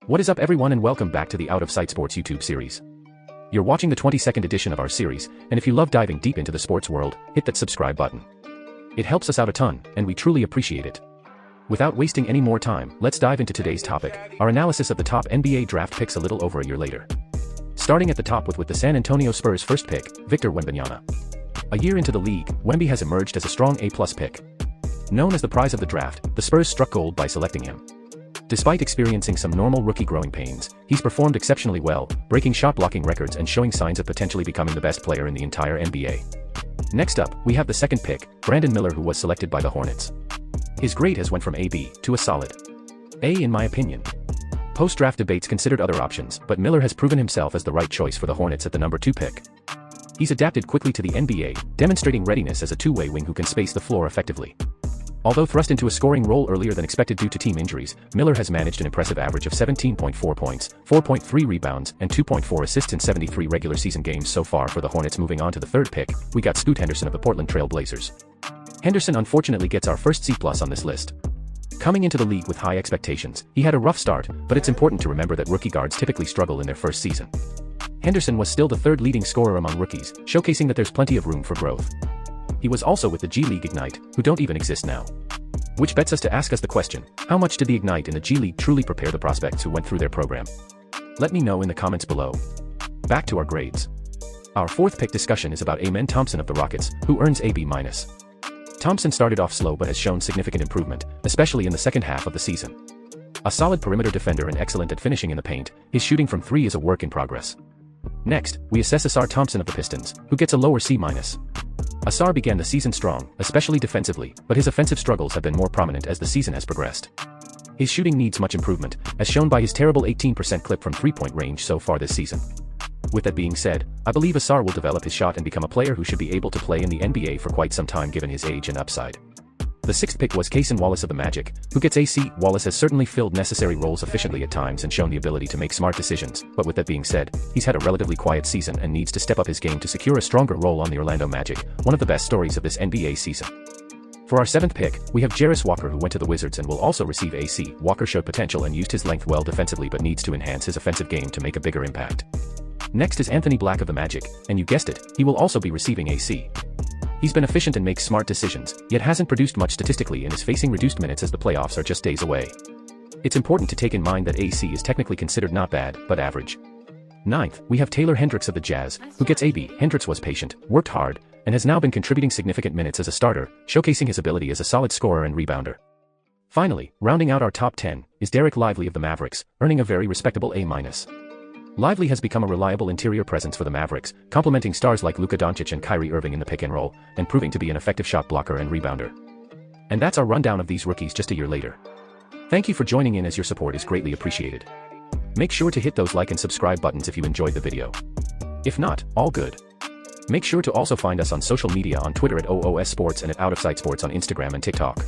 What is up everyone and welcome back to the Out of Sight Sports YouTube series. You're watching the 22nd edition of our series, and if you love diving deep into the sports world, hit that subscribe button. It helps us out a ton, and we truly appreciate it. Without wasting any more time, let's dive into today's topic, our analysis of the top NBA draft picks a little over a year later. Starting at the top with the San Antonio Spurs' first pick, Victor Wembanyama. A year into the league, Wemby has emerged as a strong A+ pick. Known as the prize of the draft, the Spurs struck gold by selecting him. Despite experiencing some normal rookie growing pains, he's performed exceptionally well, breaking shot blocking records and showing signs of potentially becoming the best player in the entire NBA. Next up, we have the second pick, Brandon Miller, who was selected by the Hornets. His grade has went from a B to a solid A in my opinion. Post-draft debates considered other options, but Miller has proven himself as the right choice for the Hornets at the number 2 pick. He's adapted quickly to the NBA, demonstrating readiness as a two-way wing who can space the floor effectively. Although thrust into a scoring role earlier than expected due to team injuries, Miller has managed an impressive average of 17.4 points, 4.3 rebounds, and 2.4 assists in 73 regular season games so far for the Hornets. Moving on to the third pick, we got Scoot Henderson of the Portland Trail Blazers. Henderson unfortunately gets our first C+ on this list. Coming into the league with high expectations, he had a rough start, but it's important to remember that rookie guards typically struggle in their first season. Henderson was still the third leading scorer among rookies, showcasing that there's plenty of room for growth. He was also with the G League Ignite, who don't even exist now. Which bets us to ask us the question, how much did the Ignite and the G League truly prepare the prospects who went through their program? Let me know in the comments below. Back to our grades. Our fourth pick discussion is about Amen Thompson of the Rockets, who earns a B-. Thompson started off slow but has shown significant improvement, especially in the second half of the season. A solid perimeter defender and excellent at finishing in the paint, his shooting from 3 is a work in progress. Next, we assess Ausar Thompson of the Pistons, who gets a lower C-. Ausar began the season strong, especially defensively, but his offensive struggles have been more prominent as the season has progressed. His shooting needs much improvement, as shown by his terrible 18% clip from three-point range so far this season. With that being said, I believe Ausar will develop his shot and become a player who should be able to play in the NBA for quite some time given his age and upside. The sixth pick was Cason Wallace of the Magic, who gets a C. Wallace has certainly filled necessary roles efficiently at times and shown the ability to make smart decisions, but with that being said, he's had a relatively quiet season and needs to step up his game to secure a stronger role on the Orlando Magic, one of the best stories of this NBA season. For our seventh pick, we have Jarace Walker, who went to the Wizards and will also receive a C. Walker showed potential and used his length well defensively but needs to enhance his offensive game to make a bigger impact. Next is Anthony Black of the Magic, and you guessed it, he will also be receiving a C. He's been efficient and makes smart decisions, yet hasn't produced much statistically and is facing reduced minutes as the playoffs are just days away. It's important to take in mind that AC is technically considered not bad, but average. Ninth, we have Taylor Hendricks of the Jazz, who gets a B. Hendricks was patient, worked hard, and has now been contributing significant minutes as a starter, showcasing his ability as a solid scorer and rebounder. Finally, rounding out our top 10, is Dereck Lively of the Mavericks, earning a very respectable A-. Lively has become a reliable interior presence for the Mavericks, complementing stars like Luka Doncic and Kyrie Irving in the pick and roll, and proving to be an effective shot blocker and rebounder. And that's our rundown of these rookies just a year later. Thank you for joining in, as your support is greatly appreciated. Make sure to hit those like and subscribe buttons if you enjoyed the video. If not, all good. Make sure to also find us on social media on Twitter at OOS Sports and at Out of Sight Sports on Instagram and TikTok.